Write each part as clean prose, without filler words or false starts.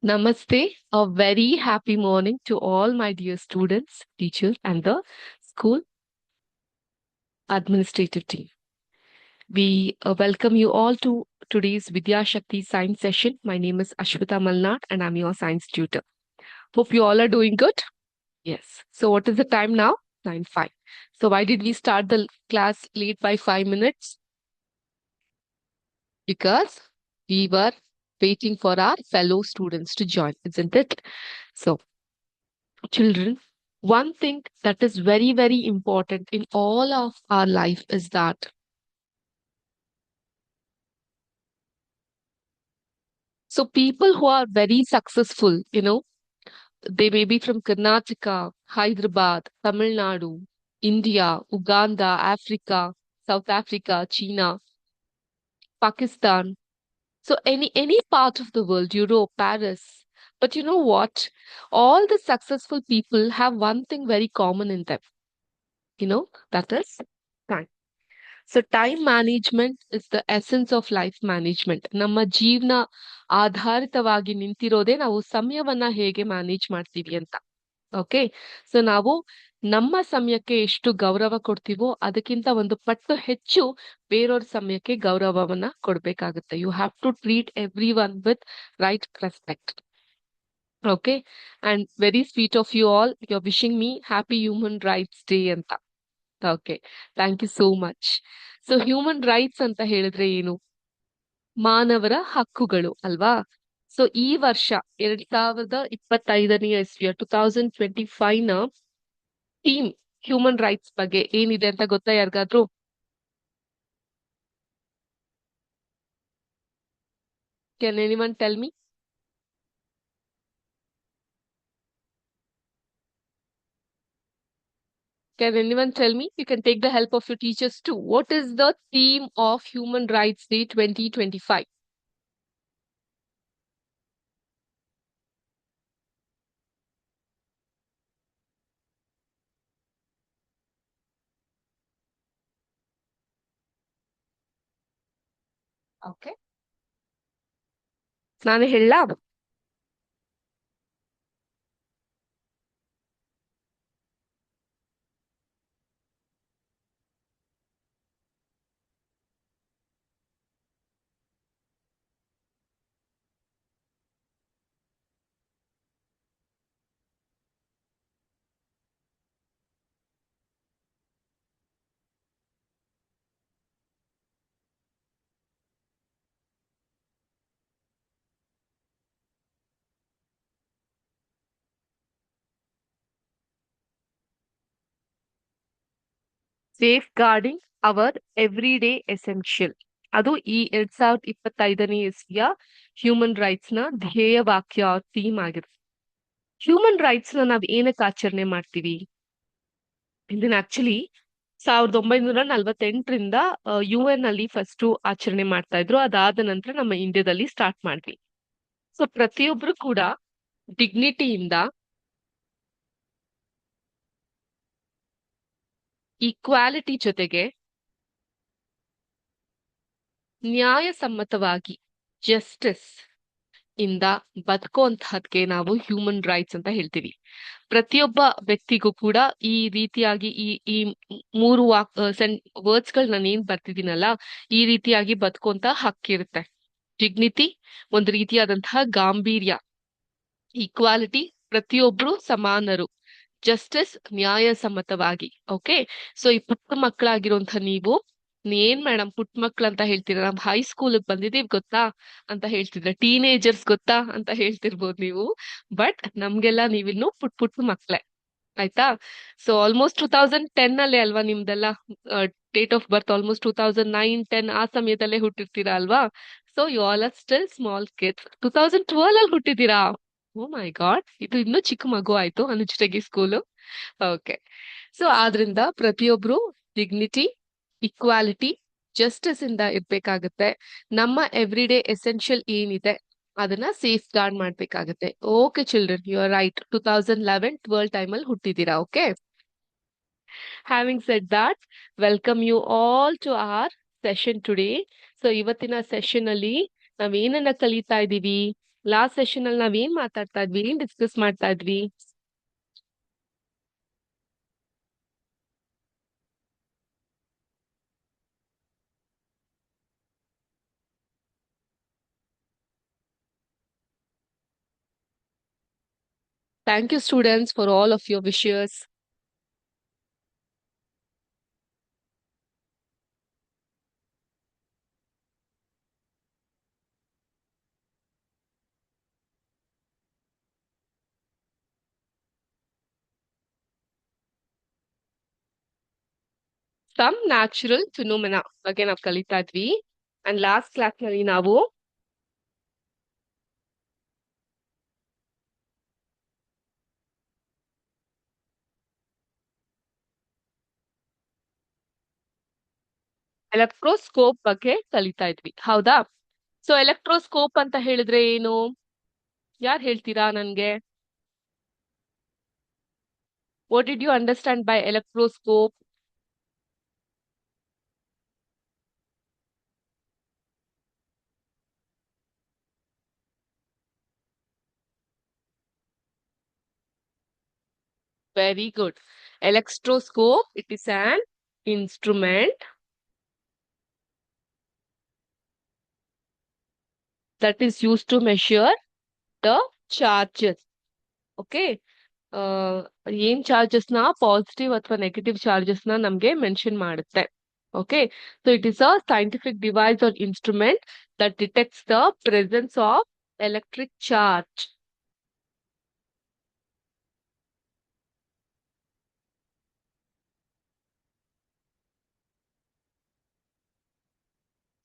Namaste. A very happy morning to all my dear students, teachers, and the school administrative team. We welcome you all to today's Vidya Shakti science session. My name is Ashwita Malnad and I'm your science tutor. Hope you all are doing good. Yes. So, what is the time now? 9:05. So, why did we start the class late by 5 minutes? Because we were waiting for our fellow students to join, isn't it? So, children, one thing that is very, very important in all of our life is that so people who are very successful, they may be from Karnataka, Hyderabad, Tamil Nadu, India, Uganda, Africa, South Africa, China, Pakistan. So any part of the world, Europe, Paris. But you know what? All the successful people have one thing very common in them, that is time. So time management is the essence of life management. ನಮ್ಮ ಜೀವನ ಆಧಾರಿತವಾಗಿ ನಿಂತಿರೋದೇ ನಾವು ಸಮಯವನ್ನ ಹೇಗೆ manage ಮಾಡ್ತೀವಿ ಅಂತ. Okay. So ನಾವು ನಮ್ಮ ಸಮಯಕ್ಕೆ ಎಷ್ಟು ಗೌರವ ಕೊಡ್ತೀವೋ ಅದಕ್ಕಿಂತ ಒಂದು ಪಟ್ಟು ಹೆಚ್ಚು ಬೇರೆಯವ್ರ ಸಮಯಕ್ಕೆ ಗೌರವವನ್ನ ಕೊಡ್ಬೇಕಾಗುತ್ತೆ. You have to treat everyone with right respect. Okay. And very sweet of you all, you are wishing me happy human rights day ಅಂತ. Okay. Thank you so much. So human rights ಅಂತ ಹೇಳಿದ್ರೆ ಏನು? ಮಾನವರ ಹಕ್ಕುಗಳು ಅಲ್ವಾ? ಸೊ ಈ ವರ್ಷ 2025ನೇ ಇಸ್ವಿಯ 2025ನ ಥೀಮ್ ಹ್ಯೂಮನ್ ರೈಟ್ಸ್ ಬಗ್ಗೆ ಏನಿದೆ ಅಂತ ಗೊತ್ತಾ ಯಾರಿಗಾದ್ರೂ? Can anyone tell me? Can anyone tell me? You can take the help of your teachers too. What is the theme of Human Rights Day 2025? Okay. ನಾನು ಹೇಳ safeguarding our every day essential. ಅದು ಈ 2025ನೇ ಇಸ್ವಿಯ human rights ನ ಧ್ಯೇಯ ವಾಕ್ಯ theme ಆಗಿರುತ್ತೆ. Human rights ನ ನಾವ್ ಏನಕ್ಕೆ ಆಚರಣೆ ಮಾಡ್ತೀವಿ? ಇದನ್ನ ಆಕ್ಚುಲಿ 1948ರಿಂದ UN ಅಲ್ಲಿ ಫಸ್ಟ್ ಆಚರಣೆ ಮಾಡ್ತಾ ಇದ್ರು. ಅದಾದ ನಂತರ ನಮ್ಮ ಇಂಡಿಯಾದಲ್ಲಿ ಸ್ಟಾರ್ಟ್ ಮಾಡ್ವಿ. ಸೊ ಪ್ರತಿಯೊಬ್ರು ಕೂಡ ಡಿಗ್ನಿಟಿಯಿಂದ, ಈಕ್ವಾಲಿಟಿ ಜೊತೆಗೆ ನ್ಯಾಯಸಮ್ಮತವಾಗಿ ಜಸ್ಟಿಸ್ ಇಂದ ಬದುಕುವಂತಹದ್ಕೆ ನಾವು ಹ್ಯೂಮನ್ ರೈಟ್ಸ್ ಅಂತ ಹೇಳ್ತೀವಿ. ಪ್ರತಿಯೊಬ್ಬ ವ್ಯಕ್ತಿಗೂ ಕೂಡ ಈ ರೀತಿಯಾಗಿ ಈ ಈ ಮೂರು ವರ್ಡ್ಸ್ ಗಳು ನಾನು ಏನ್ ಬರ್ತಿದ್ದೀನಲ್ಲ, ಈ ರೀತಿಯಾಗಿ ಬದುಕುವಂತ ಹಕ್ಕಿರುತ್ತೆ. ಡಿಗ್ನಿಟಿ, ಒಂದು ರೀತಿಯಾದಂತಹ ಗಾಂಭೀರ್ಯ. ಈಕ್ವಾಲಿಟಿ, ಪ್ರತಿಯೊಬ್ರು ಸಮಾನರು. ಜಸ್ಟಿಸ್, ನ್ಯಾಯಸಮ್ಮತವಾಗಿ. ಓಕೆ. ಸೊ ಈ ಪುಟ್ಟ ಮಕ್ಕಳಾಗಿರುವಂತ ನೀವು, ಏನ್ ಮೇಡಮ್ ಪುಟ್ಟ ಮಕ್ಳು ಅಂತ ಹೇಳ್ತೀರಾ, ನಮ್ ಹೈಸ್ಕೂಲ್ ಬಂದಿದೀವಿ ಗೊತ್ತಾ ಅಂತ ಹೇಳ್ತಿದ್ರೆ, ಟೀನೇಜರ್ಸ್ ಗೊತ್ತಾ ಅಂತ ಹೇಳ್ತಿರ್ಬೋದು ನೀವು. ಬಟ್ ನಮ್ಗೆಲ್ಲ ನೀವಿನ್ನು ಪುಟ್ಟ ಮಕ್ಳೇ, ಆಯ್ತಾ? ಸೊ ಆಲ್ಮೋಸ್ಟ್ 2010 ಅಲ್ಲೇ ಅಲ್ವಾ ನಿಮ್ದೆಲ್ಲ ಡೇಟ್ ಆಫ್ ಬರ್ತ್? ಆಲ್ಮೋಸ್ಟ್ 2009-10 ಆ ಸಮಯದಲ್ಲೇ ಹುಟ್ಟಿರ್ತೀರಾ ಅಲ್ವಾ? So you all are still small kids. 2012 ಅಲ್ಲಿ ಹುಟ್ಟಿದೀರಾ? ಓ ಮೈ ಗಾಡ್, ಇದು ಇನ್ನೂ ಚಿಕ್ಕ ಮಗು ಆಯ್ತು ಅನುಜತೆಗೆ ಸ್ಕೂಲು. ಓಕೆ. ಸೊ ಆದ್ರಿಂದ ಪ್ರತಿಯೊಬ್ರು ಡಿಗ್ನಿಟಿ, ಇಕ್ವಾಲಿಟಿ, ಜಸ್ಟಿಸ್ ಇಂದ ಇರ್ಬೇಕಾಗತ್ತೆ. ನಮ್ಮ ಎವ್ರಿ ಡೇ ಎಸೆನ್ಷಿಯಲ್ ಏನಿದೆ ಅದನ್ನ ಸೇಫ್ ಗಾರ್ಡ್ ಮಾಡ್ಬೇಕಾಗತ್ತೆ. Okay children, you are right. 2011 twelve ಟೈಮಲ್ಲಿ ಹುಟ್ಟಿದೀರಾ. Okay. Having said that, welcome you all to our session today. So ಇವತ್ತಿನ ಸೆಷನ್ ಅಲ್ಲಿ ನಾವೇನನ್ನ ಕಲಿತಾ ಇದ್ದೀವಿ? ಲಾಸ್ಟ್ ಸೆಷನ್ ಅಲ್ಲಿ ನಾವೇನ್ ಮಾತಾಡ್ತಾ ಇದ್ವಿ, ಏನ್ ಡಿಸ್ಕಸ್ ಮಾಡ್ತಾ ಇದ್ವಿ? Thank you students for all of your wishes. Some natural phenomena ಬಗ್ಗೆ ನಾವು ಕಲಿತಾ ಇದ್ವಿ. ಅಂಡ್ ಲಾಸ್ಟ್ ಕ್ಲಾಸ್ ನಲ್ಲಿ ನಾವು ಎಲೆಕ್ಟ್ರೋಸ್ಕೋಪ್ ಬಗ್ಗೆ ಕಲಿತಾ ಇದ್ವಿ, ಹೌದಾ? ಸೊ ಎಲೆಕ್ಟ್ರೋಸ್ಕೋಪ್ ಅಂತ ಹೇಳಿದ್ರೆ ಏನು? ಯಾರು ಹೇಳ್ತೀರಾ ನನ್ಗೆ? What did you understand by electroscope? Very good. Electroscope, it is an instrument that is used to measure the charges. Okay. ಏನ್ ಚಾರ್ಜಸ್ ನ ಪಾಸಿಟಿವ್ ಅಥವಾ ನೆಗೆಟಿವ್ ಚಾರ್ಜಸ್ ನ ನಮ್ಗೆ ಮೆನ್ಷನ್ ಮಾಡುತ್ತೆ. Okay, so it is a scientific device or instrument that detects the presence of electric charge.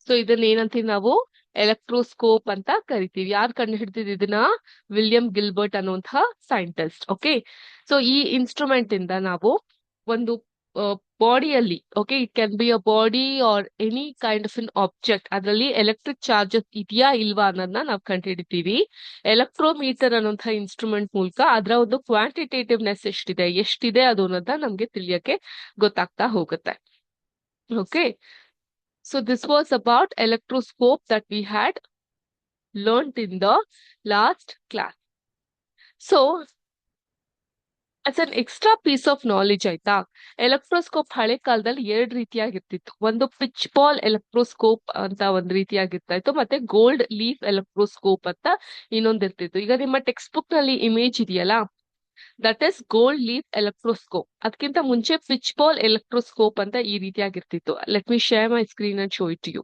So ಇದನ್ನ ಏನಂತೀವಿ ನಾವು? Electroscope ಅಂತ ಕರಿತೀವಿ. ಯಾರು ಕಂಡು ಹಿಡಿದಿದ್ದು ಇದನ್ನ? ವಿಲಿಯಂ ಗಿಲ್ಬರ್ಟ್ ಅನ್ನುವಂತಹ ಸೈಂಟಿಸ್ಟ್. ಓಕೆ, ಸೊ ಈ ಇನ್ಸ್ಟ್ರೂಮೆಂಟ್ ಇಂದ ನಾವು ಒಂದು ಬಾಡಿಯಲ್ಲಿ, okay, it can be a body R any kind of an object, ಅದರಲ್ಲಿ ಎಲೆಕ್ಟ್ರಿಕ್ ಚಾರ್ಜಸ್ ಇದೆಯಾ ಇಲ್ವಾ ಅನ್ನೋದನ್ನ ನಾವು ಕಂಡು ಹಿಡಿತೀವಿ. ಎಲೆಕ್ಟ್ರೋಮೀಟರ್ ಅನ್ನುವಂತಹ ಇನ್ಸ್ಟ್ರೂಮೆಂಟ್ ಮೂಲಕ ಅದರ ಒಂದು ಕ್ವಾಂಟಿಟೇಟಿವ್ನೆಸ್ ಎಷ್ಟಿದೆ ಅದು ಅನ್ನೋದನ್ನ ನಮ್ಗೆ ತಿಳಿಯಕ್ಕೆ ಗೊತ್ತಾಗ್ತಾ ಹೋಗುತ್ತೆ. Okay, so this was about electroscope that we had learned in the last class. So as an extra piece of knowledge ಆಯ್ತಾ, ಎಲೆಕ್ಟ್ರೋಸ್ಕೋಪ್ ಹಳೆ ಕಾಲದಲ್ಲಿ ಎರಡು ರೀತಿಯಾಗಿರ್ತಿತ್ತು. ಒಂದು ಪಿಚ್ ಬಾಲ್ ಎಲೆಕ್ಟ್ರೋಸ್ಕೋಪ್ ಅಂತ ಒಂದು ರೀತಿಯಾಗಿರ್ತಾ ಇತ್ತು, ಮತ್ತೆ ಗೋಲ್ಡ್ ಲೀಫ್ ಎಲೆಕ್ಟ್ರೋಸ್ಕೋಪ್ ಅಂತ ಇನ್ನೊಂದಿರ್ತಿತ್ತು. ಈಗ ನಿಮ್ಮ ಟೆಕ್ಸ್ಟ್ ಬುಕ್ ನಲ್ಲಿ ಇಮೇಜ್ ಇದೆಯಲ್ಲ, that is gold leaf electroscope. ಅದಕ್ಕಿಂತ ಮುಂಚೆ ಪಿಚ್ ಬಾಲ್ ಎಲೆಕ್ಟ್ರೋಸ್ಕೋಪ್ ಅಂತ ಈ ರೀತಿಯಾಗಿರ್ತಿತ್ತು. Let me share my screen and show it to you.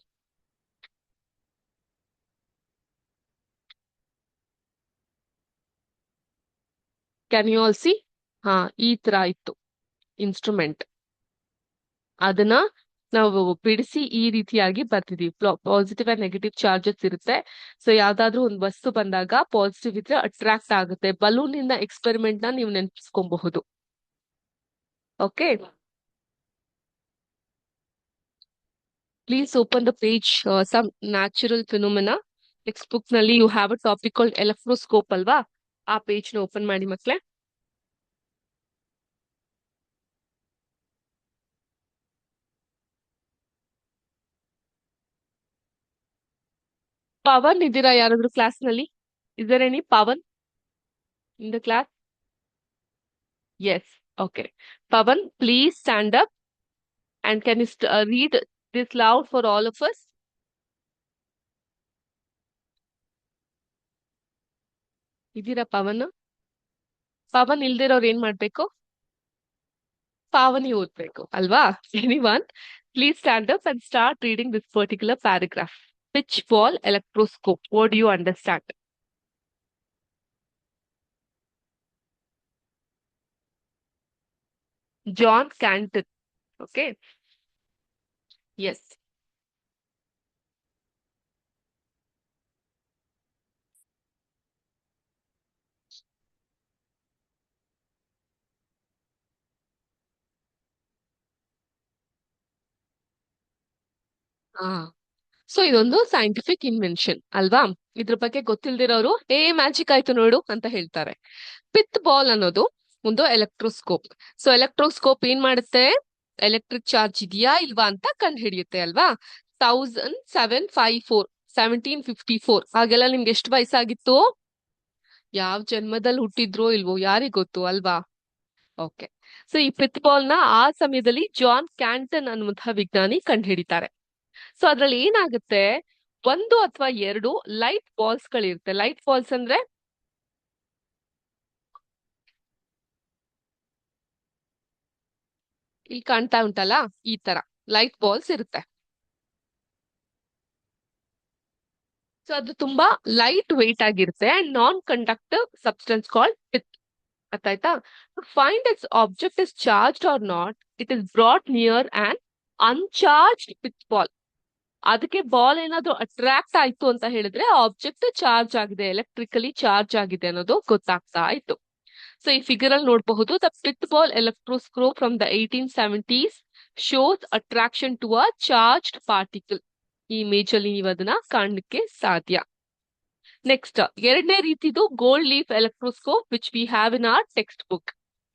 Can you all see? ಹಾ, ಈ ತರ ಇತ್ತು ಇನ್ಸ್ಟ್ರೂಮೆಂಟ್. ಅದನ್ನ ನಾವು ಬಿಡಿಸಿ ಈ ರೀತಿಯಾಗಿ ಬರ್ತಿದೀವಿ. ಪಾಸಿಟಿವ್ ಅಂಡ್ ನೆಗೆಟಿವ್ ಚಾರ್ಜಸ್ ಇರುತ್ತೆ. ಸೊ ಯಾವ್ದಾದ್ರು ಒಂದು ವಸ್ತು ಬಂದಾಗ ಪಾಸಿಟಿವ್ ಇದ್ರೆ ಅಟ್ರಾಕ್ಟ್ ಆಗುತ್ತೆ. ಬಲೂನ್ ಇಂದ ಎಕ್ಸ್ಪೆರಿಮೆಂಟ್ ನ ನೀವು ನೆನ್ಪಿಸ್ಕೊಬಹುದು. Okay, please open the page some natural phenomena. Textbook ನಲ್ಲಿ you have a topic called electroscope ಅಲ್ವಾ? ಆ ಪೇಜ್ ನ ಓಪನ್ ಮಾಡಿ ಮಕ್ಳೇ. ಪವನ್ ಇದ್ದೀರಾ ಯಾರಾದ್ರೂ ಕ್ಲಾಸ್ ನಲ್ಲಿ? Is there any Pavan in the class? Yes. Okay. Pavan, please stand up and can you read this loud for all of us? ಇದೀರಾ ಪವನ್? ಪವನ್ ಇಲ್ದಿರೋರು ಏನ್ ಮಾಡ್ಬೇಕು? ಪಾವನಿ ಓದ್ಬೇಕು ಅಲ್ವಾ? Anyone? Please stand up and start reading this particular paragraph. Pitch ball electroscope. What do you understand? John Canton. Okay. Yes. So ಇದೊಂದು scientific invention ಅಲ್ವಾ? ಇದ್ರ ಬಗ್ಗೆ ಗೊತ್ತಿಲ್ದಿರೋರು magic ಆಯ್ತು ನೋಡು ಅಂತ ಹೇಳ್ತಾರೆ. ಪಿತ್ ಬಾಲ್ ಅನ್ನೋದು ಒಂದು ಎಲೆಕ್ಟ್ರೋಸ್ಕೋಪ್. ಸೊ ಎಲೆಕ್ಟ್ರೋಸ್ಕೋಪ್ ಏನ್ ಮಾಡುತ್ತೆ? ಎಲೆಕ್ಟ್ರಿಕ್ ಚಾರ್ಜ್ ಇದೆಯಾ ಇಲ್ವಾ ಅಂತ ಕಂಡು ಹಿಡಿಯುತ್ತೆ ಅಲ್ವಾ? 1754 1754. ಆಗೆಲ್ಲ ನಿಮ್ಗೆ ಎಷ್ಟು ವಯಸ್ಸಾಗಿತ್ತು? ಯಾವ ಜನ್ಮದಲ್ಲಿ ಹುಟ್ಟಿದ್ರೋ ಇಲ್ವೋ ಯಾರಿಗ್ ಗೊತ್ತು ಅಲ್ವಾ? ಓಕೆ. ಸೊ ಈ ಪಿತ್ ಬಾಲ್ ನ ಆ ಸಮಯದಲ್ಲಿ ಜಾನ್ ಕ್ಯಾಂಟನ್ ಅನ್ನುವಂತಹ ವಿಜ್ಞಾನಿ ಕಂಡುಹಿಡಿತಾರೆ. ಸೊ ಅದ್ರಲ್ಲಿ ಏನಾಗುತ್ತೆ, ಒಂದು ಅಥವಾ ಎರಡು ಲೈಟ್ ಬಾಲ್ಸ್ ಗಳಿರುತ್ತೆ. ಲೈಟ್ ಬಾಲ್ಸ್ ಅಂದ್ರೆ ಇಲ್ಲಿ ಕಾಣ್ತಾ ಉಂಟಲ್ಲ, ಈ ತರ ಲೈಟ್ ಬಾಲ್ಸ್ ಇರುತ್ತೆ. ಸೊ ಅದು ತುಂಬಾ ಲೈಟ್ ವೆಯ್ಟ್ ಆಗಿರುತ್ತೆ and non conductive substance called pith. ಅರ್ಥ ಆಯ್ತಾ? Find its object is charged or not, it is brought near and uncharged pith ball. ಅದಕ್ಕೆ ಬಾಲ್ ಏನಾದ್ರು ಅಟ್ರಾಕ್ಟ್ ಆಯ್ತು ಅಂತ ಹೇಳಿದ್ರೆ ಆಬ್ಜೆಕ್ಟ್ ಚಾರ್ಜ್ ಆಗಿದೆ, ಎಲೆಕ್ಟ್ರಿಕಲಿ ಚಾರ್ಜ್ ಆಗಿದೆ ಅನ್ನೋದು ಗೊತ್ತಾಗ್ತಾ ಇತ್ತು. ಸೊ ಈ ಫಿಗರ್ ಅಲ್ಲಿ ನೋಡಬಹುದು, the pith ball electroscope from the 1870s shows attraction to a charged particle. ಈ ಇಮೇಜ್ ಅಲ್ಲಿ ನೀವು ಅದನ್ನ ಕಾಣಲಿಕ್ಕೆ ಸಾಧ್ಯ. ನೆಕ್ಸ್ಟ್ ಎರಡನೇ ರೀತಿದು gold leaf electroscope which we have in our textbook.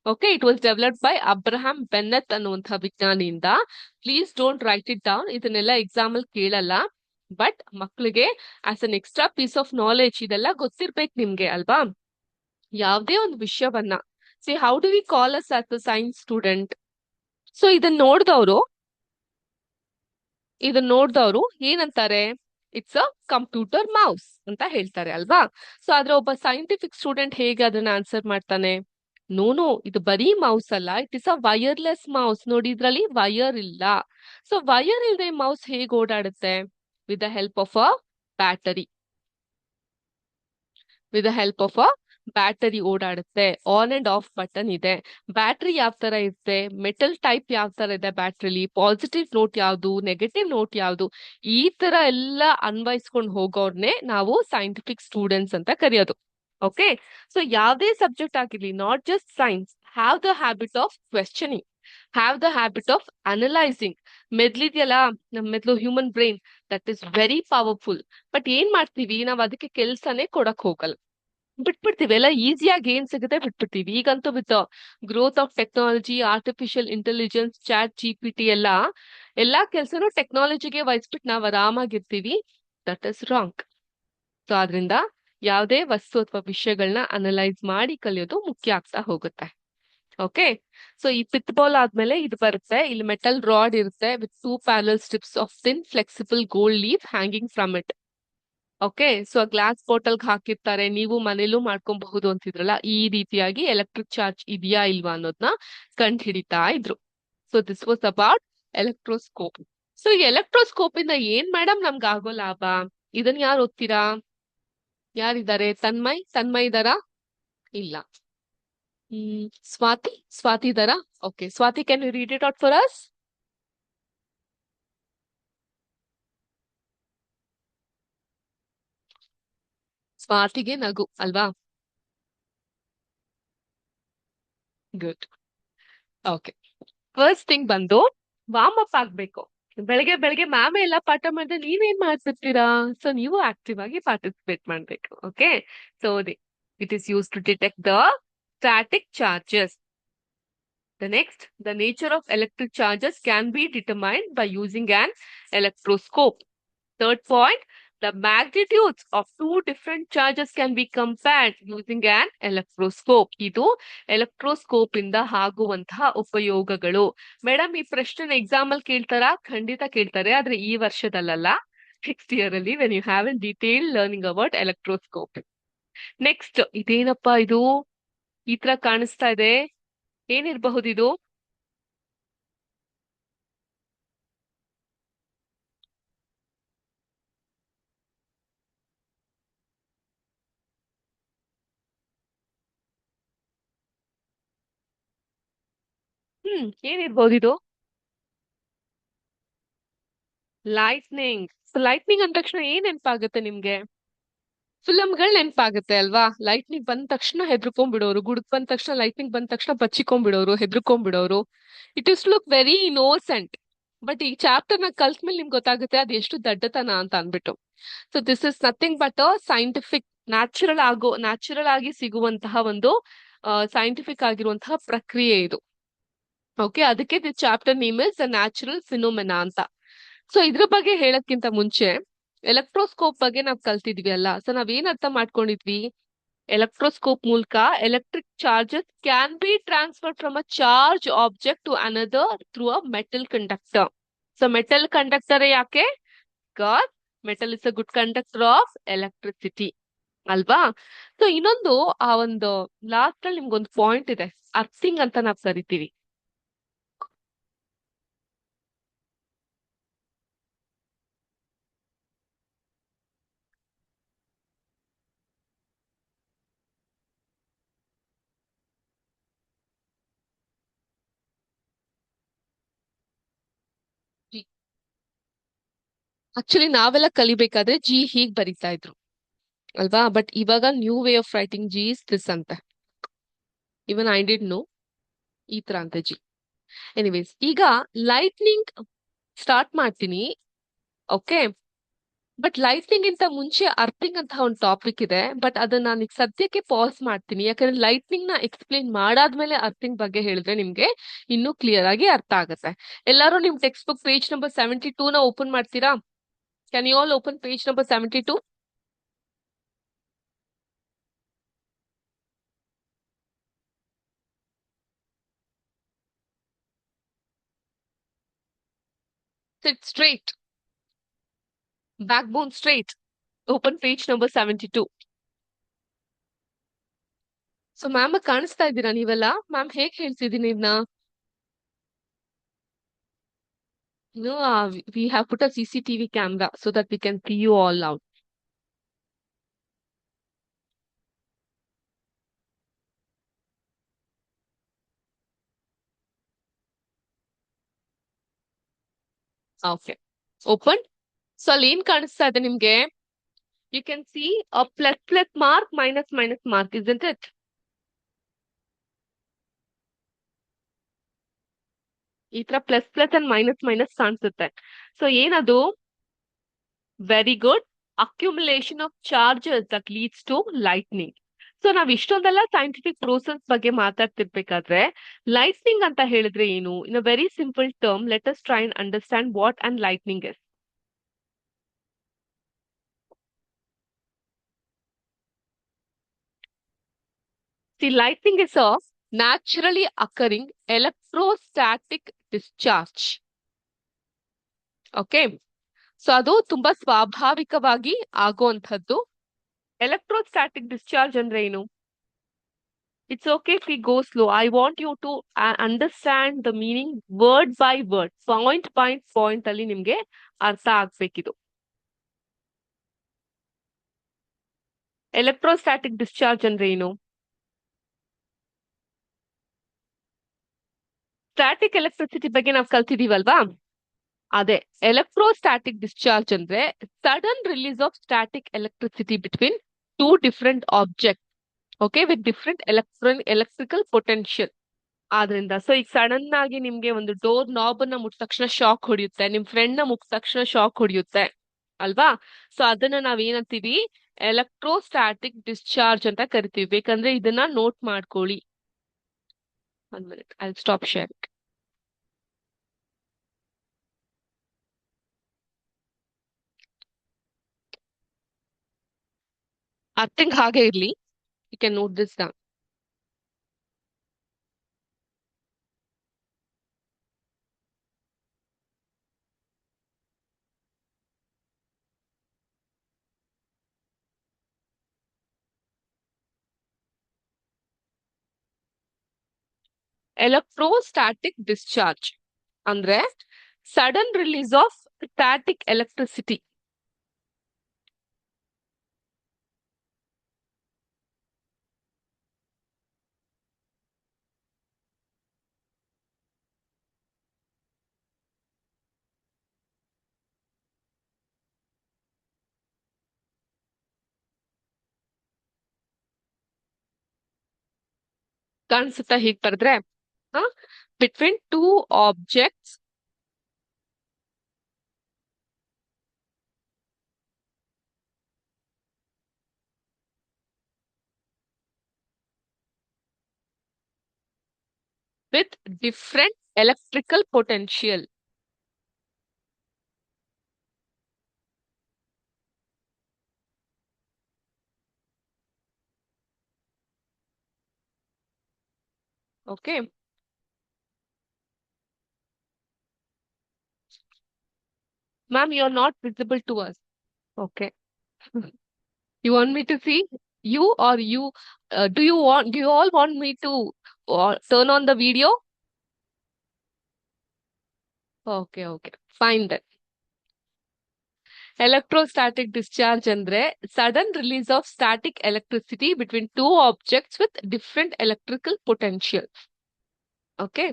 Okay, it was developed by Abraham Bennet ಅನ್ನುವಂತಹ ವಿಜ್ಞಾನಿಯಿಂದ. Please don't write it down, ಇದನ್ನೆಲ್ಲ ಎಕ್ಸಾಮ್ ಅಲ್ಲಿ ಕೇಳಲ್ಲ, ಬಟ್ ಮಕ್ಳಿಗೆ as an extra piece of knowledge ಇದೆಲ್ಲ ಗೊತ್ತಿರ್ಬೇಕು ನಿಮ್ಗೆ ಅಲ್ವಾ? ಯಾವುದೇ ಒಂದು ವಿಷಯವನ್ನ see how do we call us as a science student? So ಇದನ್ನ ನೋಡ್ದವ್ರು ಏನಂತಾರೆ? ಇಟ್ಸ್ ಅ ಕಂಪ್ಯೂಟರ್ ಮೌಸ್ ಅಂತ ಹೇಳ್ತಾರೆ ಅಲ್ವಾ? ಸೊ ಆದ್ರೆ ಒಬ್ಬ ಸೈಂಟಿಫಿಕ್ ಸ್ಟೂಡೆಂಟ್ ಹೇಗೆ ಅದನ್ನ ಆನ್ಸರ್ ಮಾಡ್ತಾನೆ? ನೋ, ಇದು ಬರೀ ಮೌಸ್ ಅಲ್ಲ, it is a wireless mouse. ನೋಡಿ ಇದ್ರಲ್ಲಿ ವೈರ್ ಇಲ್ಲ. ಸೊ ವೈರ್ ಇಲ್ಲದೆ ಮೌಸ್ ಹೇಗೆ ಓಡಾಡುತ್ತೆ? With the help of a battery. With the help of a battery ಓಡಾಡುತ್ತೆ. ಆನ್ ಅಂಡ್ ಆಫ್ ಬಟನ್ ಇದೆ. ಬ್ಯಾಟರಿ ಯಾವ ತರ ಇರುತ್ತೆ? ಮೆಟಲ್ ಟೈಪ್ ಯಾವ ತರ ಇದೆ ಬ್ಯಾಟ್ರಿಲಿ? ಪಾಸಿಟಿವ್ ನೋಟ್ ಯಾವ್ದು, ನೆಗೆಟಿವ್ ನೋಟ್ ಯಾವ್ದು? ಈ ತರ ಎಲ್ಲ ಅನ್ವಯಿಸ್ಕೊಂಡು ಹೋಗೋರ್ನೆ ನಾವು ಸೈಂಟಿಫಿಕ್ ಸ್ಟೂಡೆಂಟ್ಸ್ ಅಂತ ಕರೆಯೋದು. ಓಕೆ, ಸೊ ಯಾವ್ದೇ ಸಬ್ಜೆಕ್ಟ್ ಆಗಿರ್ಲಿ, not just science, have the habit of questioning, have the habit of analysing. ಮೆದ್ಲಿದೆಯಲ್ಲ, ನಮ್ ಮೆದ್ಲು, human brain, that is very powerful. But ಏನ್ ಮಾಡ್ತೀವಿ ನಾವ್, ಅದಕ್ಕೆ ಕೆಲ್ಸನೇ ಕೊಡಕ್ ಹೋಗಲ್ಲ, ಬಿಟ್ಬಿಡ್ತೀವಿ. ಎಲ್ಲ ಈಸಿಯಾಗಿ ಏನ್ ಸಿಗುತ್ತೆ ಬಿಟ್ಬಿಡ್ತೀವಿ. ಈಗಂತೂ with growth of technology, artificial intelligence, chat GPT ಎಲ್ಲಾ ಕೆಲ್ಸನೂ ಟೆಕ್ನಾಲಜಿಗೆ ವಹಿಸ್ಬಿಟ್ಟು ನಾವ್ ಆರಾಮಾಗಿರ್ತೀವಿ. That is wrong. ಸೊ ಆದ್ರಿಂದ ಯಾವುದೇ ವಸ್ತು ಅಥವಾ ವಿಷಯಗಳನ್ನ ಅನಲೈಸ್ ಮಾಡಿ ಕಲಿಯೋದು ಮುಖ್ಯ ಆಗ್ತಾ ಹೋಗುತ್ತೆ. ಓಕೆ, ಸೊ ಈ ಪಿತ್ ಬಾಲ್ ಆದ್ಮೇಲೆ ಇದು ಬರುತ್ತೆ. ಇಲ್ಲಿ ಮೆಟಲ್ ರಾಡ್ ಇರುತ್ತೆ with 2 parallel strips of thin flexible gold leaf hanging from it. Okay, so glass bottle ಹಾಕಿರ್ತಾರೆ, ನೀವು ಮನೇಲೂ ಮಾಡ್ಕೊಬಹುದು ಅಂತಿದ್ರಲ್ಲ, ಈ ರೀತಿಯಾಗಿ ಎಲೆಕ್ಟ್ರಿಕ್ ಚಾರ್ಜ್ ಇದೆಯಾ ಇಲ್ವಾ ಅನ್ನೋದನ್ನ ಕಂಡು ಹಿಡಿತಾ ಇದ್ರು. So this was about electroscope. So ಈ ಎಲೆಕ್ಟ್ರೋಸ್ಕೋಪ್ ಇಂದ ಏನ್ ಮೇಡಮ್ ನಮ್ಗೆ ಆಗೋ ಲಾಭ? ಇದನ್ನ ಯಾರು ಓದ್ತೀರಾ? ಯಾರಿದ್ದಾರೆ? ತನ್ಮಯ್ ಇದಾರಾ? ಇಲ್ಲ. ಸ್ವಾತಿ ಇದಾರಾ? Okay, Swati, can you read it out for us? ಸ್ವಾತಿಗೆ ನಗು ಅಲ್ವಾ? ಗುಡ್. ಓಕೆ, ಫಸ್ಟ್ ಥಿಂಗ್ ಬಂದು ವಾರ್ಮ್ ಅಪ್ ಆಗ್ಬೇಕು. ಬೆಳಗ್ಗೆ ಬೆಳಗ್ಗೆ ಮ್ಯಾಮೇ ಎಲ್ಲ ಪಾಠ ಮಾಡಿದ್ರೆ ನೀವೇನ್ ಮಾಡ್ತಿರ್ತೀರಾ? ಸೊ ನೀವು ಆಕ್ಟಿವ್ ಆಗಿ ಪಾರ್ಟಿಸಿಪೇಟ್ ಮಾಡ್ಬೇಕು. Okay, so it is use to detect the static charges. The next, the nature of electric charges can be determined by using an electroscope. Third point, the magnitudes of two different charges can be compared using an electroscope. ಇದು electroscope ಇಂದ ಆಗುವಂತಹ ಉಪಯೋಗಗಳು. Madam, ಈ ಪ್ರಶ್ನೆ exam ಅಲ್ಲಿ ಕೇಳ್ತಾರಾ? ಖಂಡಿತ ಕೇಳ್ತಾರೆ, ಆದ್ರೆ ಈ ವರ್ಷದಲ್ಲ, ನೆಕ್ಸ್ಟ್ ಇಯರ್ ಅಲ್ಲಿ, when you have an detail learning about electroscope. Next, ಇದೇನಪ್ಪಾ ಇದು ಈ ತರ ಕಾಣಿಸ್ತಾ ಇದೆ? ಏನಿರಬಹುದು ಇದು? ಏನಿರ್ಬೋದು ಇದು? ಲೈಟ್ನಿಂಗ್. ಲೈಟ್ನಿಂಗ್ ಅಂದ ತಕ್ಷಣ ಏನ್ ನೆನಪಾಗುತ್ತೆ ನಿಮ್ಗೆ? ಫಿಲಮ್ಗಳು ನೆನಪಾಗುತ್ತೆ ಅಲ್ವಾ? ಲೈಟ್ನಿಂಗ್ ಬಂದ ತಕ್ಷಣ ಹೆದರ್ಕೊಂಡ್ಬಿಡೋರು, ಗುಡುಗ್ ಬಂದ ತಕ್ಷಣ, ಲೈಟ್ನಿಂಗ್ ಬಂದ ತಕ್ಷಣ ಬಚ್ಚಿಕೊಂಡ್ಬಿಡೋರು, ಹೆದರ್ಕೊಂಡ್ಬಿಡೋರು. It is look very innocent. But ಈ ಚಾಪ್ಟರ್ ನ ಕಲ್ತ್ಮೇಲೆ ನಿಮ್ಗೆ ಗೊತ್ತಾಗುತ್ತೆ ಅದು ಎಷ್ಟು ದಡ್ಡತನ ಅಂತ ಅನ್ಬಿಟ್ಟು. So this is nothing but a scientific, natural ಆಗಿ ಸಿಗುವಂತಹ ಒಂದು ಸೈಂಟಿಫಿಕ್ ಆಗಿರುವಂತಹ ಪ್ರಕ್ರಿಯೆ ಇದು. ಓಕೆ, ಅದಕ್ಕೆ the chapter name is the natural phenomena ಅಂತ. ಸೊ ಇದ್ರ ಬಗ್ಗೆ ಹೇಳಕ್ಕಿಂತ ಮುಂಚೆ ಎಲೆಕ್ಟ್ರೋಸ್ಕೋಪ್ ಬಗ್ಗೆ ನಾವ್ ಕಲ್ತಿದ್ವಿ ಅಲ್ಲ, ಸೊ ನಾವೇನ್ ಅರ್ಥ ಮಾಡ್ಕೊಂಡಿದ್ವಿ? ಎಲೆಕ್ಟ್ರೋಸ್ಕೋಪ್ ಮೂಲಕ electric charges can be transferred from a charge object to another through a metal conductor. So metal conductor ಯಾಕೆ? Because metal is a good conductor of electricity, ಅಲ್ವಾ? ಸೊ ಇನ್ನೊಂದು, ಆ ಒಂದು ಲಾಸ್ಟ್ ಅಲ್ಲಿ ನಿಮ್ಗೊಂದು ಪಾಯಿಂಟ್ ಇದೆ, ಅರ್ಥಿಂಗ್ ಅಂತ ನಾವ್ ಕರಿತೀವಿ. ಆಕ್ಚುಲಿ ನಾವೆಲ್ಲ ಕಲಿಬೇಕಾದ್ರೆ ಜಿ ಹೀಗ್ ಬರಿತಾ ಇದ್ರು, ಅಲ್ವಾ? ಬಟ್ ಇವಾಗ new way of writing G is this ಅಂತ. ಇವನ್ ಐ ಡಿಡ್ ನೋ ಈ ತರ ಅಂತ ಜಿ. ಎನಿವೇಸ್, ಈಗ ಲೈಟ್ನಿಂಗ್ ಸ್ಟಾರ್ಟ್ ಮಾಡ್ತೀನಿ. ಓಕೆ, ಬಟ್ ಲೈಟ್ನಿಂಗ್ ಇಂತ ಮುಂಚೆ ಅರ್ಥಿಂಗ್ ಅಂತ ಒಂದು ಟಾಪಿಕ್ ಇದೆ, ಬಟ್ ಅದನ್ನ ನಾನು ಈಗ ಸದ್ಯಕ್ಕೆ ಪಾಸ್ ಮಾಡ್ತೀನಿ. ಯಾಕಂದ್ರೆ ಲೈಟ್ನಿಂಗ್ ನ ಎಕ್ಸ್ಪ್ಲೇನ್ ಮಾಡಾದ್ಮೇಲೆ ಅರ್ಥಿಂಗ್ ಬಗ್ಗೆ ಹೇಳಿದ್ರೆ ನಿಮ್ಗೆ ಇನ್ನೂ ಕ್ಲಿಯರ್ ಆಗಿ ಅರ್ಥ ಆಗುತ್ತೆ. ಎಲ್ಲರೂ ನಿಮ್ ಟೆಕ್ಸ್ಟ್ ಬುಕ್ ಪೇಜ್ ನಂಬರ್ 72 ನ ಓಪನ್ ಮಾಡ್ತೀರಾ? Can you all open page number 72? Sit straight, backbone straight. Open page number 72. So ma'am ಕಾಣಿಸ್ತಾ ಇದ್ದೀರಾ ನೀವೆಲ್ಲ? ಮ್ಯಾಮ್ ಹೇಗ್ ಹೇಳ್ತಿದ್ದೀನಿ ಇದನ್ನ? We have put a CCTV camera so that we can see you all out. Okay. Open. So ಅಲ್ಲಿ ಏನ್ ಕಾಣಿಸ್ತಾ ಇದೆ ನಿಮ್ಗೆ? You can see a plus mark, minus mark, isn't it? ಈ ತರ ಪ್ಲಸ್ ಅಂಡ್ ಮೈನಸ್ ಕಾಣಿಸುತ್ತೆ. ಸೊ ಏನದು? Very good. Accumulation of charges that leads to lightning. So ನಾವ್ ಇಷ್ಟೊಂದೆಲ್ಲ ಸೈಂಟಿಫಿಕ್ ಪ್ರೋಸೆಸ್ ಬಗ್ಗೆ ಮಾತಾಡ್ತಿರ್ಬೇಕಾದ್ರೆ ಲೈಟ್ನಿಂಗ್ ಅಂತ ಹೇಳಿದ್ರೆ ಏನು? In a very simple term, let us try and understand what and lightning is. See, lightning is a naturally occurring electrostatic discharge. Okay, so ಅದು ತುಂಬಾ ಸ್ವಾಭಾವಿಕವಾಗಿ ಆಗುವಂಥದ್ದು. ಎಲೆಕ್ಟ್ರೋಸ್ಟಾಟಿಕ್ ಡಿಸ್ಚಾರ್ಜ್ ಅಂದ್ರೆ ಏನು? It's okay if we go slow. I want you to understand the meaning word by word, point ಅಲ್ಲಿ ನಿಮ್ಗೆ ಅರ್ಥ ಆಗ್ಬೇಕಿದು. Electrostatic discharge ಅಂದ್ರೆ ಏನು? ಸ್ಟ್ಯಾಟಿಕ್ ಎಲೆಕ್ಟ್ರಿಸಿಟಿ ಬಗ್ಗೆ ನಾವು ಕಲ್ತಿದೀವಲ್ವಾ? ಅದೇ ಎಲೆಕ್ಟ್ರೋಸ್ಟಾಟಿಕ್ ಡಿಸ್ಚಾರ್ಜ್ ಅಂದ್ರೆ sudden release of static electricity between two different object, okay, with different electrical potential. ಆದ್ರಿಂದ ಸೊ ಈಗ ಸಡನ್ ಆಗಿ ನಿಮ್ಗೆ ಒಂದು ಡೋರ್ ನಾಬ್ ನ ಮುಟ್ಟ ತಕ್ಷಣ ಶಾಕ್ ಹೊಡೆಯುತ್ತೆ, ನಿಮ್ ಫ್ರೆಂಡ್ ನ ಮುಟ್ಟ ತಕ್ಷಣ ಶಾಕ್ ಹೊಡೆಯುತ್ತೆ, ಅಲ್ವಾ? ಸೊ ಅದನ್ನ ನಾವ್ ಏನಂತೀವಿ? ಎಲೆಕ್ಟ್ರೋಸ್ಟಾಟಿಕ್ ಡಿಸ್ಚಾರ್ಜ್ ಅಂತ ಕರಿತೀವಿ. ಬೇಕಂದ್ರೆ ಇದನ್ನ ನೋಟ್ ಮಾಡ್ಕೊಳ್ಳಿ. 1 minute, I stop sharing. Earthing ಹಾಗೆ ಇರ್ಲಿ. You can note this down. Electrostatic discharge ಅಂದ್ರೆ sudden release of static electricity. ಕಾಣಿಸುತ್ತಾ ಹೀಗ್ ಬರೆದ್ರೆ? Between two objects with different electrical potential. Okay. Ma'am, you're not visible to us. Okay. You want me to see you, or you do you all want me to turn on the video? Okay, okay. Fine then. Electrostatic discharge ಅಂದ್ರೆ sudden release of static electricity between two objects with different electrical potential. Okay.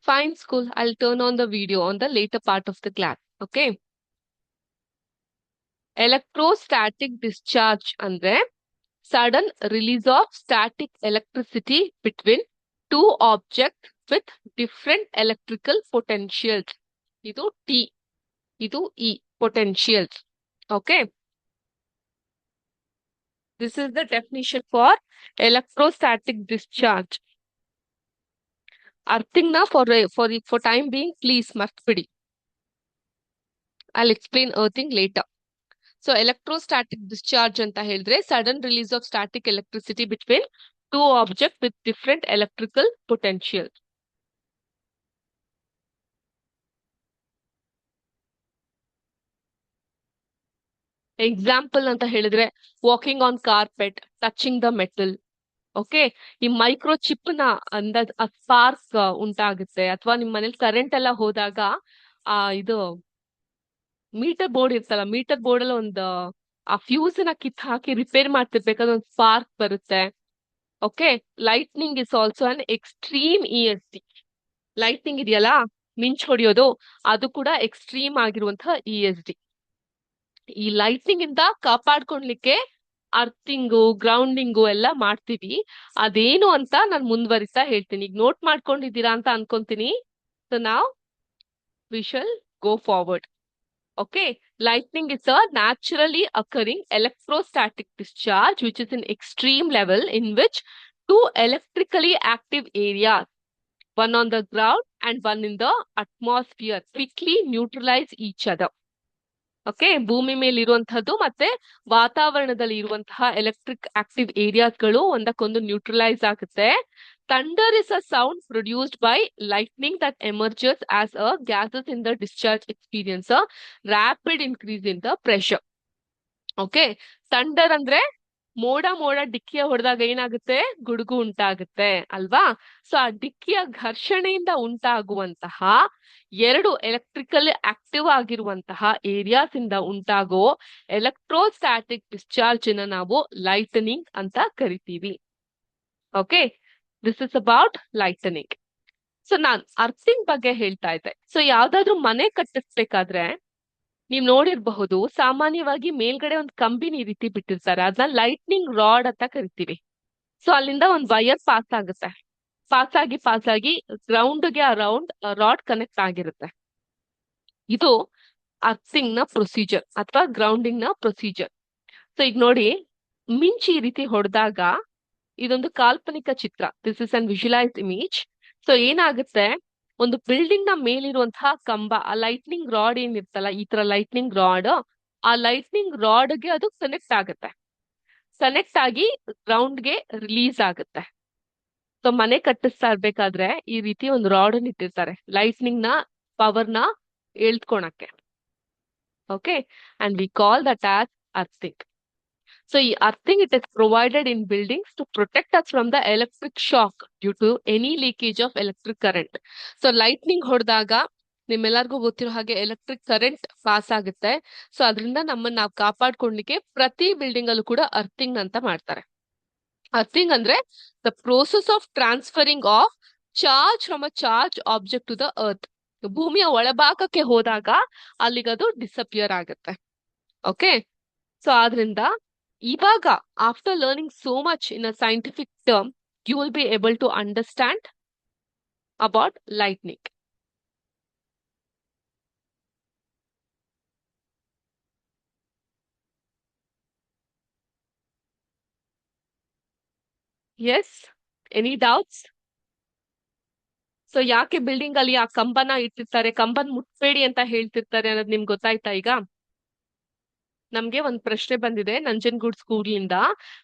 Fine, school. I'll turn on the video on the later part of the class. Okay. Electrostatic discharge ಅಂದ್ರೆ sudden release of static electricity between two objects with different electrical potentials. ಇದು T. ಇದು E. Potentials. Okay. This is the definition for electrostatic discharge. Earthing na for time being, please markbidi. I'll explain earthing later. So electrostatic discharge anta ಹೇಳಿದ್ರೆ sudden release of static electricity between two objects with different electrical potential. Example ಅಂತ ಹೇಳಿದ್ರೆ walking on carpet, touching the metal. Okay, ಈ micro chip ನ ಅಂದಾಜ್ spark ಉಂಟಾಗುತ್ತೆ, ಅಥವಾ ನಿಮ್ ಮನೇಲಿ ಕರೆಂಟ್ ಎಲ್ಲ ಹೋದಾಗ ಇದು ಮೀಟರ್ ಬೋರ್ಡ್ ಇರ್ತಲ್ಲ, ಮೀಟರ್ ಬೋರ್ಡ್ ಅಲ್ಲಿ ಒಂದು ಆ ಫ್ಯೂಸ್ ನ ಕಿತ್ ಹಾಕಿ ರಿಪೇರ್ ಮಾಡ್ತಿರ್ಬೇಕಾದ್ರೆ ಒಂದು ಸ್ಪಾರ್ಕ್ ಬರುತ್ತೆ. Okay, lightning is also an extreme E S D. Lightning ಇದೆಯಲ್ಲ, ಮಿಂಚ್ ಹೊಡಿಯೋದು, ಅದು ಕೂಡ ಎಕ್ಸ್ಟ್ರೀಮ್ ಆಗಿರುವಂತಹ ಇ ಎಸ್ ಡಿ. ಈ ಲೈಟ್ನಿಂಗ್ ಇಂದ ಕಾಪಾಡ್ಕೊಳ್ಲಿಕ್ಕೆ ಅರ್ಥಿಂಗು, ಗ್ರೌಂಡಿಂಗು ಎಲ್ಲ ಮಾಡ್ತೀವಿ. ಅದೇನು ಅಂತ ನಾನು ಮುಂದುವರಿಸ್ತಾ ಹೇಳ್ತೀನಿ. ಈಗ ನೋಟ್ ಮಾಡ್ಕೊಂಡಿದ್ದೀರಾ ಅಂತ ಅನ್ಕೊಂತೀನಿ. ಸೊ ನಾವ್ V shall go forward. Okay, lightning is a naturally occurring electrostatic discharge which is an extreme level in which two electrically active areas, one on the ground and one in the atmosphere, quickly neutralize each other. Okay, ಭೂಮಿ ಮೇಲೆ ಇರುವಂತಹದ್ದು ಮತ್ತೆ ವಾತಾವರಣದಲ್ಲಿ ಇರುವಂತಹ electric active ಏರಿಯಾಸ್ಗಳು ಒಂದಕ್ಕೊಂದು neutralise ಆಗುತ್ತೆ. Thunder is a sound produced by lightning that emerges as a gases in the discharge experience a rapid increase in the pressure. Okay, thunder ಅಂದ್ರೆ ಮೋಡ ಡಿಕ್ಕಿಯ ಹೊಡೆದಾಗ ಏನಾಗುತ್ತೆ, ಗುಡುಗು ಉಂಟಾಗುತ್ತೆ ಅಲ್ವಾ. ಸೊ ಆ ಡಿಕ್ಕಿಯ ಘರ್ಷಣೆಯಿಂದ ಉಂಟಾಗುವಂತಹ ಎರಡು ಎಲೆಕ್ಟ್ರಿಕಲ್ ಆಕ್ಟಿವ್ ಆಗಿರುವಂತಹ ಏರಿಯಾಸ್ ಇಂದ ಉಂಟಾಗೋ ಎಲೆಕ್ಟ್ರೋಸ್ಟಾಟಿಕ್ ಡಿಸ್ಚಾರ್ಜ್ ನ ನಾವು ಲೈಟನಿಂಗ್ ಅಂತ ಕರಿತೀವಿ. Okay, this is about lightning. So non earthing ಬಗ್ಗೆ ಹೇಳ್ತಾ ಇದ್ದೆ. ಸೊ ಯಾವ್ದಾದ್ರು ಮನೆ ಕಟ್ಟಿಸ್ಬೇಕಾದ್ರೆ ನೀವ್ ನೋಡಿರ್ಬಹುದು, ಸಾಮಾನ್ಯವಾಗಿ ಮೇಲ್ಗಡೆ ಒಂದು ಕಂಬಿನ ಈ ರೀತಿ ಬಿಟ್ಟಿರ್ತಾರೆ, ಅದನ್ನ ಲೈಟ್ನಿಂಗ್ ರಾಡ್ ಅಂತ ಕರಿತೀವಿ. ಸೊ ಅಲ್ಲಿಂದ ಒಂದು ವೈರ್ ಪಾಸ್ ಆಗುತ್ತೆ, ಪಾಸ್ ಆಗಿ ಗ್ರೌಂಡ್ಗೆ ಅರೌಂಡ್ ರಾಡ್ ಕನೆಕ್ಟ್ ಆಗಿರುತ್ತೆ. ಇದು ಅರ್ಥಿಂಗ್ ನ ಪ್ರೊಸೀಜರ್ ಅಥವಾ ಗ್ರೌಂಡಿಂಗ್ ನ ಪ್ರೊಸೀಜರ್. ಸೊ ಈಗ ನೋಡಿ, ಮಿಂಚಿ ಈ ರೀತಿ ಹೊಡೆದಾಗ ಇದೊಂದು ಕಾಲ್ಪನಿಕ ಚಿತ್ರ. This is an visualized image. So ಏನಾಗುತ್ತೆ, ಒಂದು ಬಿಲ್ಡಿಂಗ್ ನ ಮೇಲಿರುವಂತಹ ಕಂಬ, ಆ ಲೈಟ್ನಿಂಗ್ ರಾಡ್ ಏನಿರ್ತಲ್ಲ, ಈ ತರ ಲೈಟ್ನಿಂಗ್ ರಾಡ್, ಆ ಲೈಟ್ನಿಂಗ್ ರಾಡ್ಗೆ ಅದು ಕನೆಕ್ಟ್ ಆಗುತ್ತೆ. ಕನೆಕ್ಟ್ ಆಗಿ ಗ್ರೌಂಡ್ಗೆ ರಿಲೀಸ್ ಆಗುತ್ತೆ. ಸೊ ಮನೆ ಕಟ್ಟಿಸ್ತಾ ಇರ್ಬೇಕಾದ್ರೆ ಈ ರೀತಿ ಒಂದು ರಾಡ್ ಅನ್ನು ಇಟ್ಟಿರ್ತಾರೆ, ಲೈಟ್ನಿಂಗ್ ನ ಪವರ್ ನ ಎಳ್ಕೊಳಕ್ಕೆ. Okay, and we call that as earthing. So earthing, it is provided in buildings to protect us from the electric shock due to any leakage of electric current. So lightning ಹೊಡೆದಾಗ ನಿಮ್ಮೆಲ್ಲರಿಗೂ ಗೊತ್ತಿರೋ ಹಾಗೆ electric current pass ಆಗುತ್ತೆ. So ಅದರಿಂದ ನಮ್ಮನ್ನ ನಾವು ಕಾಪಾಡ್ಕೊಳ್ಲಿಕ್ಕೆ ಪ್ರತಿ building ಅಲ್ಲೂ ಕೂಡ ಅರ್ಥಿಂಗ್ ಅಂತ ಮಾಡ್ತಾರೆ. ಅರ್ಥಿಂಗ್ ಅಂದ್ರೆ the process of transferring of charge from a charge object to the earth. ಭೂಮಿಯ ಒಳಭಾಗಕ್ಕೆ ಹೋದಾಗ ಅಲ್ಲಿಗದು ಡಿಸಪಿಯರ್ ಆಗುತ್ತೆ. ಓಕೆ, ಸೊ ಆದ್ರಿಂದ ಇವಾಗ after learning so much in a scientific term, you will be able to understand about lightning. Yes, any doubts? So ಯಾಕೆ building ಅಲ್ಲಿ ಆ ಕಂಬನ ಇಟ್ಟಿರ್ತಾರೆ, ಕಂಬನ್ ಮುಟ್ಬೇಡಿ ಅಂತ ಹೇಳ್ತಿರ್ತಾರೆ ಅನ್ನೋದು ನಿಮ್ಗೆ ಗೊತ್ತಾಯ್ತಾ ಈಗ? ನಮ್ಗೆ ಒಂದ್ ಪ್ರಶ್ನೆ ಬಂದಿದೆ ನಂಜನಗೂಡ್ ಸ್ಕೂಲಿಂದ.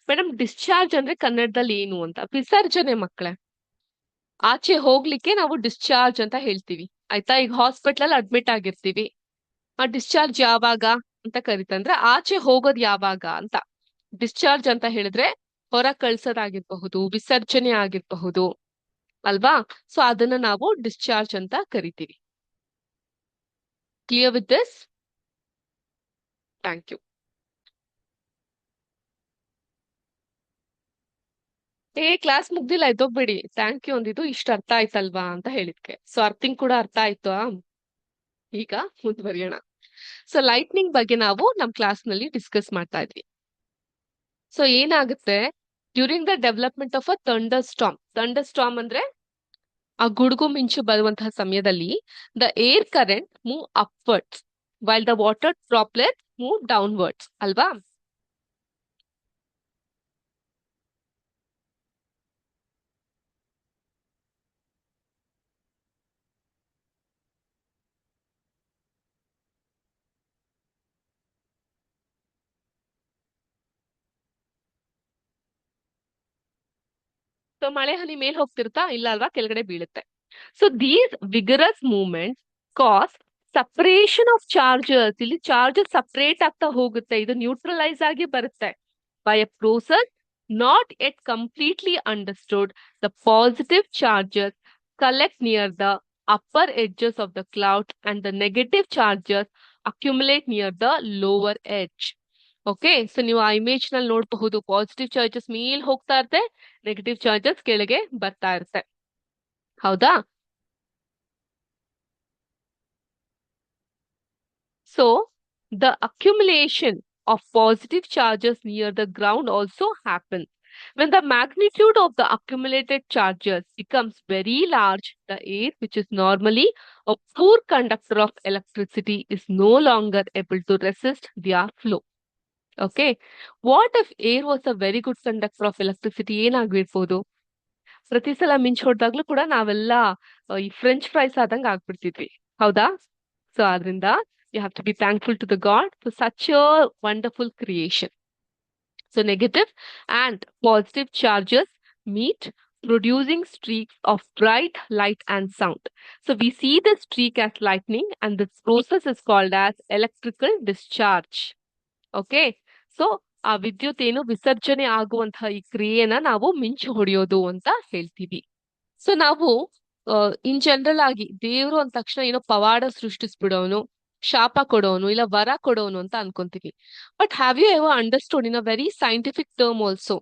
ಮೇಡಮ್, ಡಿಸ್ಚಾರ್ಜ್ ಅಂದ್ರೆ ಕನ್ನಡದಲ್ಲಿ ಏನು ಅಂತ? ವಿಸರ್ಜನೆ ಮಕ್ಕಳೇ. ಆಚೆ ಹೋಗ್ಲಿಕ್ಕೆ ನಾವು ಡಿಸ್ಚಾರ್ಜ್ ಅಂತ ಹೇಳ್ತೀವಿ. ಆಯ್ತಾ? ಈಗ ಹಾಸ್ಪಿಟಲ್ ಅಡ್ಮಿಟ್ ಆಗಿರ್ತೀವಿ, ಆ ಡಿಸ್ಚಾರ್ಜ್ ಯಾವಾಗ ಅಂತ ಕರಿತಂದ್ರೆ ಆಚೆ ಹೋಗೋದ್ ಯಾವಾಗ ಅಂತ. ಡಿಸ್ಚಾರ್ಜ್ ಅಂತ ಹೇಳಿದ್ರೆ ಹೊರ ಕಳ್ಸೋದಾಗಿರ್ಬಹುದು, ವಿಸರ್ಜನೆ ಆಗಿರ್ಬಹುದು, ಅಲ್ವಾ? ಸೊ ಅದನ್ನ ನಾವು ಡಿಸ್ಚಾರ್ಜ್ ಅಂತ ಕರಿತೀವಿ. Clear with this? Thank you. Class ಮುಗ್ದಿಲ್ಲ, ಎದ್ದೋಗ್ಬೇಡಿ. ಥ್ಯಾಂಕ್ ಯು ಅಂದಿದ್ದು ಇಷ್ಟ ಅರ್ಥ ಆಯ್ತಲ್ವಾ ಅಂತ ಹೇಳಿದ್ಕೆ. ಸೊ ಅರ್ಥಿಂಗ್ ಕೂಡ ಅರ್ಥ ಆಯ್ತಾ? ಈಗ ಮುಂದುವರಿಯೋಣ. ಸೊ ಲೈಟ್ನಿಂಗ್ ಬಗ್ಗೆ ನಾವು ನಮ್ ಕ್ಲಾಸ್ ನಲ್ಲಿ ಡಿಸ್ಕಸ್ ಮಾಡ್ತಾ ಇದ್ವಿ. ಸೊ ಏನಾಗುತ್ತೆ, during the development of a thunderstorm ಅಂದ್ರೆ ಆ ಗುಡುಗು ಮಿಂಚು ಬರುವಂತಹ ಸಮಯದಲ್ಲಿ the air current move upwards while the water droplet move downwards, ಅಲ್ವಾ? ಸೊ ಮಳೆ ಹನಿ ಮೇಲ್ ಹೋಗ್ತಿರ್ತಾ ಇಲ್ಲ ಅಲ್ವಾ, ಕೆಳಗಡೆ ಬೀಳುತ್ತೆ. So these vigorous movement cause separation of charges. ಇಲ್ಲಿ ಚಾರ್ಜಸ್ ಸಪರೇಟ್ ಆಗ್ತಾ ಹೋಗುತ್ತೆ, ಇದು ನ್ಯೂಟ್ರಲೈಸ್ ಆಗಿ ಬರುತ್ತೆ by a process not yet completely understood. The positive charges collect near the upper edges of the cloud and the negative charges accumulate near the lower edge. Okay, so ನೀವು ಆ image ನಲ್ಲಿ ನೋಡಬಹುದು, positive charges ಮೇಲ್ ಹೋಗ್ತಾ ಇರುತ್ತೆ, negative charges ಕೆಳಗೆ ಬರ್ತಾ ಇರುತ್ತೆ. ಹೌದಾ? So the accumulation of positive charges near the ground also happens. When the magnitude of the accumulated charges becomes very large, the air, which is normally a poor conductor of electricity, is no longer able to resist their flow. Okay. What if air was a very good conductor of electricity? ಏನಾಗ್ಬಿಡ್ಬೋದು? ಪ್ರತಿ ಸಲ ಮಿಂಚ್ ಹೊಡೆದಾಗ್ಲೂ ಕೂಡ ನಾವೆಲ್ಲ ಈ French fries ಆದಂಗೆ ಆಗ್ಬಿಡ್ತಿದ್ವಿ. ಹೌದಾ? So ಆದ್ರಿಂದ you have to be thankful to the God for such a wonderful creation. So negative and positive charges meet, producing streaks of bright light and sound. So we see the streak as lightning, and this process is called as electrical discharge. Okay. So ಆ ವಿದ್ಯುತ್ ಏನು ವಿಸರ್ಜನೆ ಆಗುವಂತಹ ಈ ಕ್ರಿಯೆನ ನಾವು ಮಿಂಚು ಹೊಡೆಯೋದು ಅಂತ ಹೇಳ್ತೀವಿ. ಸೊ ನಾವು ಇನ್ ಜನರಲ್ ಆಗಿ ದೇವ್ರು ಅಂದ ತಕ್ಷಣ ಏನೋ ಪವಾಡ ಸೃಷ್ಟಿಸ್ಬಿಡೋನು, ಶಾಪ ಕೊಡೋನು, ಇಲ್ಲ ವರ ಕೊಡೋನು ಅಂತ ಅನ್ಕೊಂತೀವಿ. But have you ever understood in a very scientific term also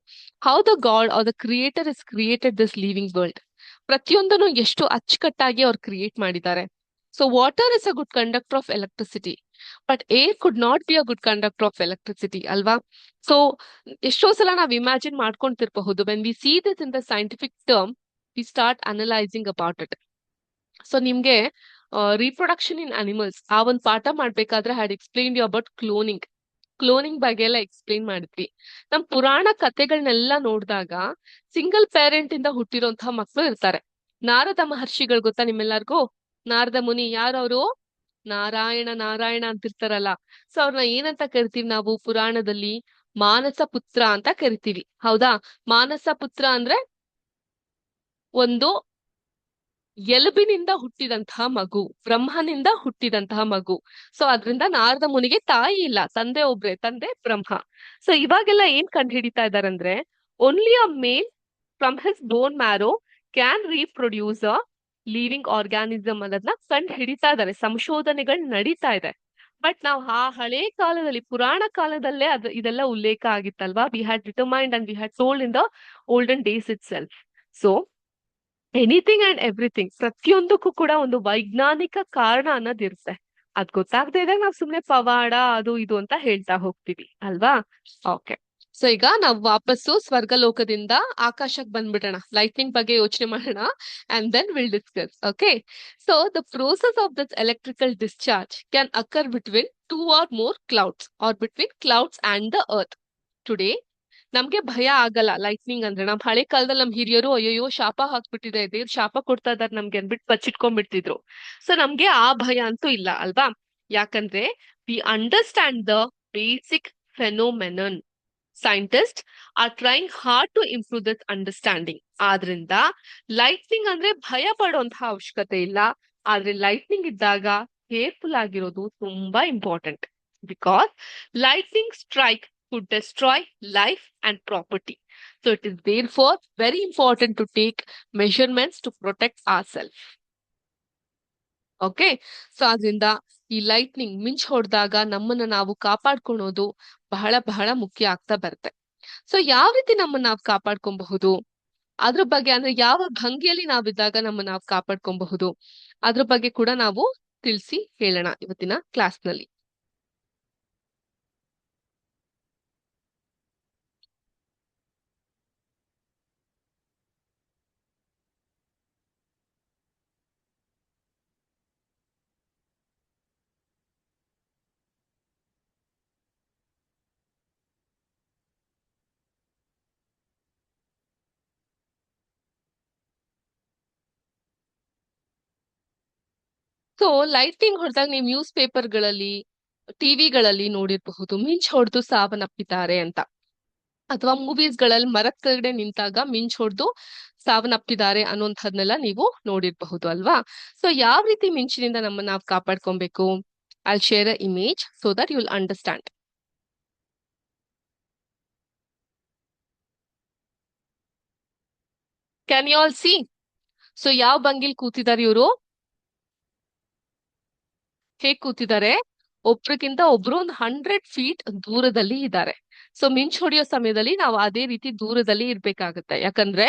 how the god or the creator is created this living world? ಪ್ರತಿಯೊಂದನ್ನು ಎಷ್ಟು ಅಚ್ಚುಕಟ್ಟಾಗಿ ಅವ್ರು ಕ್ರಿಯೇಟ್ ಮಾಡಿದ್ದಾರೆ. So water is a good conductor of electricity, but air could not be a good conductor of electricity, ಅಲ್ವಾ? So ಎಷ್ಟೋ ಸಲ ನಾವ್ imagine ಮಾಡ್ಕೊಂತಿರ್ಬಹುದು, when we see this in the scientific term we start analysing about it. So ನಿಮ್ಗೆ reproduction in animals ಆ ಒಂದ್ ಪಾಠ ಮಾಡ್ಬೇಕಾದ್ರೆ had explain you about cloning ಬಗ್ಗೆ ಎಲ್ಲ ಎಕ್ಸ್ಪ್ಲೇನ್ ಮಾಡಿದ್ವಿ. ನಮ್ ಪುರಾಣ ಕಥೆಗಳನ್ನೆಲ್ಲ ನೋಡಿದಾಗ ಸಿಂಗಲ್ ಪೇರೆಂಟ್ ಇಂದ ಹುಟ್ಟಿರೋಂತಹ ಮಕ್ಕಳು ಇರ್ತಾರೆ. ನಾರದ ಮಹರ್ಷಿಗಳು ಗೊತ್ತಾ ನಿಮ್ಮೆಲ್ಲರಿಗೂ? ನಾರದ ಮುನಿ ಯಾರವರು? ನಾರಾಯಣ ನಾರಾಯಣ ಅಂತಿರ್ತಾರಲ್ಲ. ಸೊ ಅವ್ರನ್ನ ಏನಂತ ಕರಿತೀವಿ ನಾವು ಪುರಾಣದಲ್ಲಿ? ಮಾನಸ ಪುತ್ರ ಅಂತ ಕರಿತೀವಿ. ಹೌದಾ? ಮಾನಸ ಪುತ್ರ ಅಂದ್ರೆ ಒಂದು ಎಲುಬಿನಿಂದ ಹುಟ್ಟಿದಂತಹ ಮಗು, ಬ್ರಹ್ಮನಿಂದ ಹುಟ್ಟಿದಂತಹ ಮಗು. ಸೊ ಅದ್ರಿಂದ ನಾರದ ಮುನಿಗೆ ತಾಯಿ ಇಲ್ಲ, ತಂದೆ ಒಬ್ರೆ, ತಂದೆ ಬ್ರಹ್ಮ. ಸೊ ಇವಾಗೆಲ್ಲ ಏನ್ ಕಂಡು ಹಿಡಿತಾ ಇದಾರಂದ್ರೆ only a male from his bone marrow can reproduce a living organism ಅನ್ನೋದನ್ನ ಕಂಡು ಹಿಡಿತಾ ಇದಾರೆ, ಸಂಶೋಧನೆಗಳು ನಡೀತಾ ಇದೆ. ಬಟ್ ನಾವು ಆ ಹಳೆ ಕಾಲದಲ್ಲಿ, ಪುರಾಣ ಕಾಲದಲ್ಲೇ ಇದೆಲ್ಲ ಉಲ್ಲೇಖ ಆಗಿತ್ತಲ್ವಾ? We had determined and we had told in the olden days itself. So anything and everything, ಪ್ರತಿಯೊಂದಕ್ಕೂ ಕೂಡ ಒಂದು ವೈಜ್ಞಾನಿಕ ಕಾರಣ ಅನ್ನೋದಿರುತ್ತೆ. ಅದ್ ಗೊತ್ತಾಗದೆ ಇದ್ದಾಗ ನಾವ್ ಸುಮ್ನೆ ಪವಾಡ ಅದು ಇದು ಅಂತ ಹೇಳ್ತಾ ಹೋಗ್ತೀವಿ, ಅಲ್ವಾ? ಓಕೆ. ಸೊ ಈಗ ನಾವು ವಾಪಸ್ಸು ಸ್ವರ್ಗಲೋಕದಿಂದ ಆಕಾಶಕ್ಕೆ ಬಂದ್ಬಿಡೋಣ, ಲೈಟ್ನಿಂಗ್ ಬಗ್ಗೆ ಯೋಚನೆ ಮಾಡೋಣ, and then will discuss. Okay. So the process of this electrical discharge can occur between 2 or more clouds or between clouds and the earth. Today ನಮ್ಗೆ ಭಯ ಆಗಲ್ಲ ಲೈಟ್ನಿಂಗ್ ಅಂದ್ರೆ. ನಮ್ ಹಳೆ ಕಾಲದಲ್ಲಿ ನಮ್ ಹಿರಿಯರು ಅಯ್ಯೋ ಶಾಪ ಹಾಕ್ಬಿಟ್ಟಿದೆ, ದೇವ್ರು ಶಾಪ ಕೊಡ್ತಾ ಇದಾರೆ ನಮ್ಗೆ ಅನ್ಬಿಟ್ಟು ಬಚ್ಚಿಟ್ಕೊಂಡ್ಬಿಡ್ತಿದ್ರು. ಸೊ ನಮ್ಗೆ ಆ ಭಯ ಅಂತೂ ಇಲ್ಲ, ಅಲ್ವಾ? ಯಾಕಂದ್ರೆ we understand the basic phenomenon. Scientists are trying hard to improve this understanding. ಆದ್ರಿಂದ ಲೈಟ್ನಿಂಗ್ ಅಂದ್ರೆ ಭಯ ಪಡುವಂತಹ ಅವಶ್ಯಕತೆ ಇಲ್ಲ. ಆದ್ರೆ ಲೈಟ್ನಿಂಗ್ ಇದ್ದಾಗ ಕೇರ್ಫುಲ್ ಆಗಿರೋದು ತುಂಬಾ important. Because lightning strike could destroy life and property. So it is therefore very important to take measurements to protect ourselves. Okay, so ಆದ್ರಿಂದ ಈ ಲೈಟ್ನಿಂಗ್ ಮಿಂಚ್ ಹೊಡೆದಾಗ ನಮ್ಮನ್ನ ನಾವು ಕಾಪಾಡ್ಕೊಳೋದು ಬಹಳ ಬಹಳ ಮುಖ್ಯ ಆಗ್ತಾ ಬರುತ್ತೆ. ಸೊ ಯಾವ ರೀತಿ ನಮ್ಮನ್ನ ನಾವು ಕಾಪಾಡ್ಕೊಬಹುದು, ಅದ್ರ ಬಗ್ಗೆ ಅಂದ್ರೆ ಯಾವ ಭಂಗಿಯಲ್ಲಿ ನಾವಿದ್ದಾಗ ನಮ್ಮನ್ನ ನಾವು ಕಾಪಾಡ್ಕೊಬಹುದು, ಅದ್ರ ಬಗ್ಗೆ ಕೂಡ ನಾವು ತಿಳಿಸಿ ಹೇಳೋಣ ಇವತ್ತಿನ ಕ್ಲಾಸ್ ನಲ್ಲಿ. ಸೊ ಲೈಟಿಂಗ್ ಹೊಡೆದಾಗ ನೀವು ನ್ಯೂಸ್ ಪೇಪರ್ಗಳಲ್ಲಿ ಟಿವಿಗಳಲ್ಲಿ ನೋಡಿರಬಹುದು, ಮಿಂಚ್ ಹೊಡೆದು ಸಾವನ್ನಪ್ಪಿದ್ದಾರೆ ಅಂತ. ಅಥವಾ ಮೂವೀಸ್ ಗಳಲ್ಲಿ ಮರದ ಕೆಳಗಡೆ ನಿಂತಾಗ ಮಿಂಚ್ ಹೊಡೆದು ಸಾವನ್ನಪ್ಪಿದ್ದಾರೆ ಅನ್ನೋಂಥದ್ನೆಲ್ಲ ನೀವು ನೋಡಿರಬಹುದು ಅಲ್ವಾ. ಸೊ ಯಾವ ರೀತಿ ಮಿಂಚಿನಿಂದ ನಮ್ಮನ್ನ ನಾವು ಕಾಪಾಡ್ಕೊಬೇಕು, I share a image so that you will understand. Can you all see? So ಯಾವ ಭಂಗಿಲ್ ಕೂತಿದ್ದಾರೆ ಇವರು, ಹೇಗ್ ಕೂತಿದ್ದಾರೆ, ಒಬ್ರಿಗಿಂತ ಒಬ್ರು ಒಂದು 100 ಫೀಟ್ ದೂರದಲ್ಲಿ ಇದ್ದಾರೆ. ಸೊ ಮಿಂಚ್ ಹೊಡೆಯೋ ಸಮಯದಲ್ಲಿ ನಾವು ಅದೇ ರೀತಿ ದೂರದಲ್ಲಿ ಇರ್ಬೇಕಾಗತ್ತೆ. ಯಾಕಂದ್ರೆ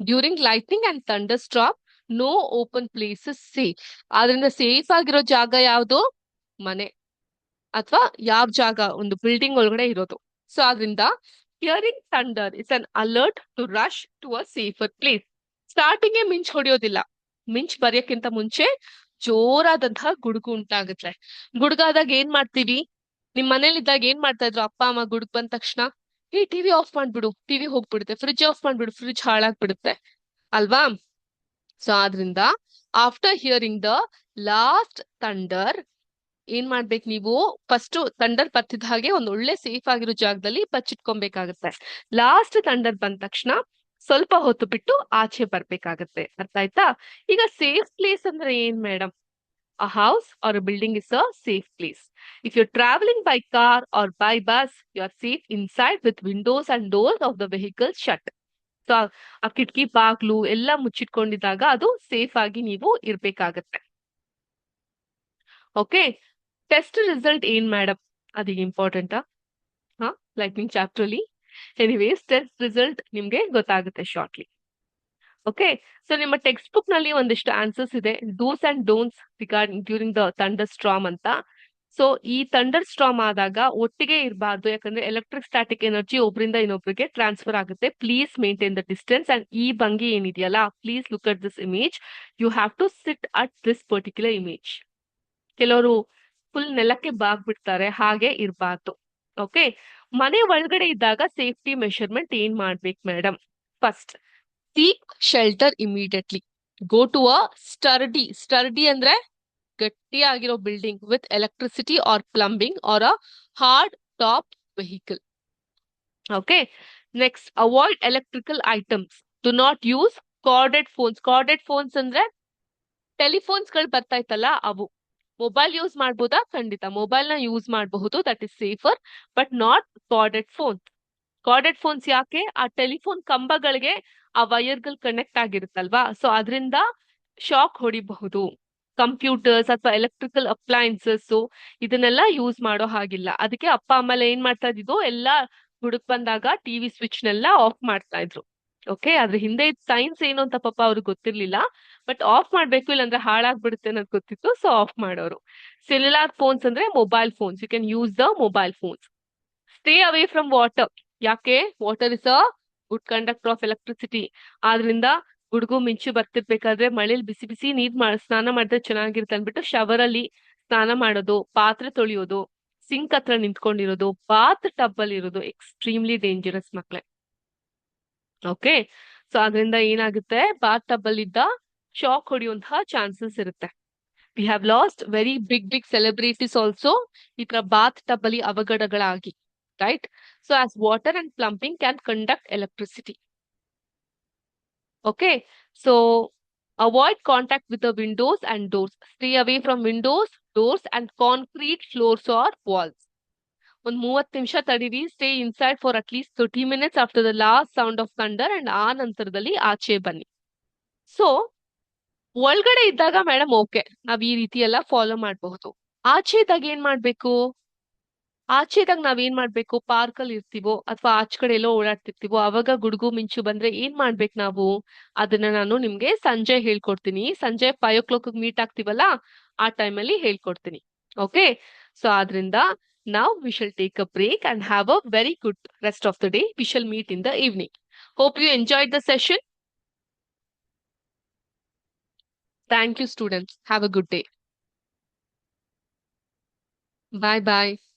during lightning and thunderstorm no open places safe. ಆದ್ರಿಂದ ಸೇಫ್ ಆಗಿರೋ ಜಾಗ ಯಾವ್ದು, ಮನೆ ಅಥವಾ ಯಾವ ಜಾಗ ಒಂದು ಬಿಲ್ಡಿಂಗ್ ಒಳಗಡೆ ಇರೋದು. ಸೊ ಆದ್ರಿಂದ hearing thunder is an alert to rush to a safer place. Starting ಮಿಂಚ್ ಹೊಡೆಯೋದಿಲ್ಲ, ಮಿಂಚ್ ಬರೆಯಕ್ಕಿಂತ ಮುಂಚೆ ಜೋರಾದಂತಹ ಗುಡುಗು ಉಂಟಾಗುತ್ತೆ. ಗುಡುಗಾದಾಗ ಏನ್ ಮಾಡ್ತೀವಿ, ನಿಮ್ ಮನೇಲಿದ್ದಾಗ ಏನ್ ಮಾಡ್ತಾ ಇದ್ರು ಅಪ್ಪ ಅಮ್ಮ, ಗುಡುಗ್ ಬಂದ ತಕ್ಷಣ ಟಿವಿ ಆಫ್ ಮಾಡ್ಬಿಡು, ಟಿವಿ ಹೋಗ್ಬಿಡುತ್ತೆ, ಫ್ರಿಡ್ಜ್ ಆಫ್ ಮಾಡ್ಬಿಡು, ಫ್ರಿಡ್ಜ್ ಹಾಳಾಗ್ಬಿಡುತ್ತೆ ಅಲ್ವಾ. ಸೊ ಆದ್ರಿಂದ after hearing the last thunder ಏನ್ ಮಾಡ್ಬೇಕು, ನೀವು ಫಸ್ಟ್ ಥಂಡರ್ ಬರ್ತಿದ್ದ ಹಾಗೆ ಒಂದ್ ಒಳ್ಳೆ ಸೇಫ್ ಆಗಿರೋ ಜಾಗದಲ್ಲಿ ಬಚ್ಚಿಟ್ಕೊಬೇಕಾಗತ್ತೆ. ಲಾಸ್ಟ್ ಥಂಡರ್ ಬಂದ ತಕ್ಷಣ ಸ್ವಲ್ಪ ಹೊತ್ತು ಬಿಟ್ಟು ಆಚೆ ಬರ್ಬೇಕಾಗತ್ತೆ. ಅರ್ಥ ಆಯ್ತಾ? ಈಗ ಸೇಫ್ ಪ್ಲೇಸ್ ಅಂದ್ರೆ ಏನ್ madam? A house or a building is a safe place. If you're traveling by car or by bus, you are safe inside with windows and doors of the vehicle shut. So ಆ ಕಿಟಕಿ ಬಾಗ್ಲು ಎಲ್ಲ ಮುಚ್ಚಿಟ್ಕೊಂಡಿದ್ದಾಗ ಅದು safe ಆಗಿ ನೀವು ಇರ್ಬೇಕಾಗತ್ತೆ. Okay, test result ಏನ್ madam, ಅದೀಗ ಇಂಪಾರ್ಟೆಂಟಾ? Lightning chapter ಅಲ್ಲಿ ಎನಿವೇಸ್ ಟೆಸ್ಟ್ ರಿಸಲ್ಟ್ ನಿಮ್ಗೆ ಗೊತ್ತಾಗುತ್ತೆ ಶಾರ್ಟ್ಲಿ. ಓಕೆ, ಸೊ ನಿಮ್ಮ ಟೆಕ್ಸ್ಟ್ ಬುಕ್ ನಲ್ಲಿ ಒಂದಿಷ್ಟು ಆನ್ಸರ್ಸ್ ಇದೆ, dos and don'ts regarding during the thunder ಸ್ಟ್ರಾಮ್ ಅಂತ. ಸೊ ಈ ಥಂಡರ್ ಸ್ಟ್ರಾಮ್ ಆದಾಗ ಒಟ್ಟಿಗೆ ಇರಬಾರ್ದು, ಯಾಕಂದ್ರೆ ಎಲೆಕ್ಟ್ರಿಕ್ ಸ್ಟಾಟಿಕ್ ಎನರ್ಜಿ ಒಬ್ರಿಂದ ಇನ್ನೊಬ್ರಿಗೆ ಟ್ರಾನ್ಸ್ಫರ್ ಆಗುತ್ತೆ. Please maintain the distance. And ಈ ಭಂಗಿ ಏನಿದೆಯಲ್ಲ, please look at this image. You have to sit at this particular image. ಕೆಲವರು ಫುಲ್ ನೆಲಕ್ಕೆ ಬಾಗ್ಬಿಡ್ತಾರೆ, ಹಾಗೆ ಇರಬಾರ್ದು. ಓಕೆ, ಮನೆ ಒಳಗಡೆ ಇದ್ದಾಗ ಸೇಫ್ಟಿ ಮೆಷರ್ಮೆಂಟ್ ಏನ್ ಮಾಡ್ಬೇಕು madam? First, seek shelter immediately. Go to a sturdy ಅಂದ್ರೆ ಗಟ್ಟಿಯಾಗಿರೋ building with electricity or plumbing or a hard top vehicle. Okay, next, avoid electrical items. Do not use corded phones. Corded phones ಅಂದ್ರೆ telephones ಗಳು ಬರ್ತಾ ಇತ್ತಲ್ಲ ಅವು. Mobile use ಮಾಡ್ಬೋದಾ? ಖಂಡಿತ mobile ನ ಯೂಸ್ ಮಾಡಬಹುದು, that is safer, but not corded phones. Corded phones ಯಾಕೆ? ಆ ಟೆಲಿಫೋನ್ ಕಂಬಗಳಿಗೆ ಆ ವೈರ್ಗಳು ಕನೆಕ್ಟ್ ಆಗಿರುತ್ತಲ್ವಾ, ಸೊ ಅದರಿಂದ ಶಾಕ್ ಹೊಡಿಬಹುದು. ಕಂಪ್ಯೂಟರ್ಸ್ ಅಥವಾ ಎಲೆಕ್ಟ್ರಿಕಲ್ ಅಪ್ಲೈನ್ಸಸ್ ಇದನ್ನೆಲ್ಲ ಯೂಸ್ ಮಾಡೋ ಹಾಗಿಲ್ಲ. ಅದಕ್ಕೆ ಅಪ್ಪ ಅಮ್ಮ ಏನ್ ಮಾಡ್ತಾ ಇದ್ರು, ಎಲ್ಲಾ ಹುಡುಕ್ ಬಂದಾಗ ಟಿವಿ ಸ್ವಿಚ್ ನೆಲ್ಲ ಆಫ್ ಮಾಡ್ತಾ ಇದ್ರು. ಓಕೆ, ಅದ್ರ ಹಿಂದೆ ಸೈನ್ಸ್ ಏನು ಅಂತ ಪಾಪ ಅವ್ರಿಗೆ ಗೊತ್ತಿರ್ಲಿಲ್ಲ, ಬಟ್ ಆಫ್ ಮಾಡ್ಬೇಕು ಇಲ್ಲಾಂದ್ರೆ ಹಾಳಾಗ್ಬಿಡುತ್ತೆ ಅನ್ನೋದು ಗೊತ್ತಿತ್ತು, ಸೊ ಆಫ್ ಮಾಡೋರು. ಸೆಲ್ಯುಲಾರ್ ಫೋನ್ಸ್ ಅಂದ್ರೆ mobile phones, you can use the mobile phones. Stay away from water. ಯಾಕೆ? Water is a good conductor of electricity. ಆದ್ರಿಂದ ಗುಡುಗು ಮಿಂಚು ಬರ್ತಿರ್ಬೇಕಾದ್ರೆ ಮಳೇಲಿ ಬಿಸಿ ಬಿಸಿ ನೀರ್ ಸ್ನಾನ ಮಾಡಿದ್ರೆ ಚೆನ್ನಾಗಿರುತ್ತೆ ಅನ್ಬಿಟ್ಟು ಶವರ್ ಅಲ್ಲಿ ಸ್ನಾನ ಮಾಡೋದು, ಪಾತ್ರೆ ತೊಳೆಯೋದು, ಸಿಂಕ್ ಹತ್ರ ನಿಂತ್ಕೊಂಡಿರೋದು, ಬಾತ್ ಟಬ್ ಅಲ್ಲಿ ಇರೋದು ಎಕ್ಸ್ಟ್ರೀಮ್ಲಿ ಡೇಂಜರಸ್ ಮಕ್ಳೆ. ಓಕೆ, ಸೊ ಅದರಿಂದ ಏನಾಗುತ್ತೆ, ಬಾತ್ ಟಬ್ ಅಲ್ಲಿ ಇದ್ದ ಶಾಕ್ ಹೊಡೆಯುವಂತಹ ಚಾನ್ಸಸ್ ಇರುತ್ತೆ. We have lost very big celebrities also ಈ ತರ ಬಾತ್ ಟಬ್ ಅಲ್ಲಿ ಅವಘಡಗಳಾಗಿ, right? So as water and plumbing can conduct electricity. Okay, so avoid contact with the windows and doors. Stay away from windows, doors, and concrete floors or walls. ಒಂದು 30 ನಿಮಿಷ ತಡೀರಿ. Stay inside for at least 30 minutes after the last sound of thunder and ಆ ನಂತರದಲ್ಲಿ ಆಚೆ ಬನ್ನಿ. So ಒಳಗಡೆ ಇದ್ದಾಗ madam okay, ನಾವ್ ಈ ರೀತಿ ಎಲ್ಲ ಫಾಲೋ ಮಾಡಬಹುದು. ಆಚೆ ಇದ್ದಾಗ ಏನ್ ಮಾಡ್ಬೇಕು? ಆಚೆ ಇದ್ದಾಗ ನಾವೇನ್ ಮಾಡ್ಬೇಕು? ಪಾರ್ಕ್ ಅಲ್ಲಿ ಇರ್ತೀವೋ ಅಥವಾ ಆಚೆ ಕಡೆ ಎಲ್ಲೋ ಓಡಾಡ್ತಿರ್ತೀವೋ ಅವಾಗ ಗುಡುಗು ಮಿಂಚು ಬಂದ್ರೆ ಏನ್ ಮಾಡ್ಬೇಕು ನಾವು? ಅದನ್ನ ನಾನು ನಿಮ್ಗೆ ಸಂಜೆ ಹೇಳ್ಕೊಡ್ತೀನಿ. ಸಂಜೆ 5 o'clock ಮೀಟ್ ಆಗ್ತೀವಲ್ಲ, ಆ ಟೈಮಲ್ಲಿ ಹೇಳ್ಕೊಡ್ತೀನಿ. ಓಕೆ, ಸೊ ಆದ್ರಿಂದ now we shall take a break and have a very good rest of the day. We shall meet in the evening. Hope you enjoyed the session. Thank you, students. Have a good day. Bye bye.